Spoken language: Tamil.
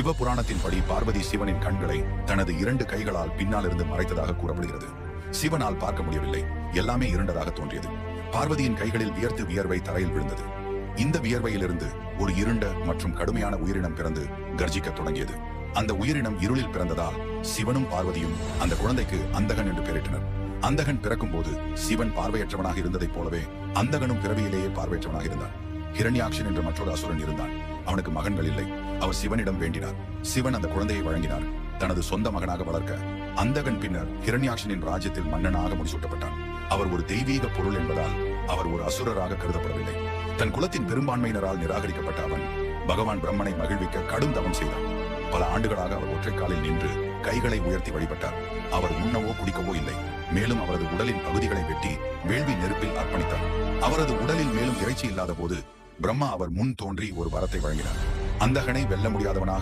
சிவபுராணத்தின்படி பார்வதி சிவனின் கண்களை தனது 2 கைகளால் பின்னால் இருந்து மறைத்ததாக கூறப்படுகிறது. சிவனால் பார்க்க முடியவில்லை, எல்லாமே இருண்டதாக தோன்றியது. பார்வதியின் கைகளில் வியர்த்து வியர்வை தரையில் விழுந்தது. இந்த வியர்வையிலிருந்து ஒரு இருண்ட மற்றும் கடுமையான உயிரினம் பிறந்து கர்ஜிக்க தொடங்கியது. அந்த உயிரினம் இருளில் பிறந்ததால் சிவனும் பார்வதியும் அந்த குழந்தைக்கு அந்தகன் என்று பெயரிட்டனர். அந்தகன் பிறக்கும் போது சிவன் பார்வையற்றவனாக இருந்ததைப் போலவே அந்தகனும் பிறவியிலேயே பார்வையற்றவனாக இருந்தான். ஹிரண்யாக்ஷன் என்ற மற்றொரு அசுரன் இருந்தான். அவனுக்கு மகன்கள் இல்லை. அவர் சிவனிடம் வேண்டினார். சிவன் அந்த குழந்தையை வழங்கினார். தனது சொந்த மகனாக வளர்க்க அந்தகன் பின்னர் ஹிரண்யாக்ஷனின் ராஜ்யத்தில் மன்னனாக முடிசூட்டப்பட்டான். அவர் ஒரு தெய்வீக பொருள் என்பதால் அவர் ஒரு அசுரராக கருதப்படவில்லை. தன் குலத்தின் பெரும்பான்மையினரால் நிராகரிக்கப்பட்ட அவன் பகவான் பிரம்மனை மகிழ்விக்க கடும் தவம் செய்தார். பல ஆண்டுகளாக அவர் ஒற்றை காலில் நின்று கைகளை உயர்த்தி வழிபட்டார். அவர் உண்ணவோ குடிக்கவோ இல்லை. மேலும் அவரது உடலின் பகுதிகளை வெட்டி வேள்வி நெருப்பில் அர்ப்பணித்தார். அவரது உடலில் மேலும் இறைச்சி இல்லாத போது பிரம்மா அவர் முன் தோன்றி ஒரு வரத்தை வழங்கினார். அந்தகனை வெல்ல முடியாதவனாக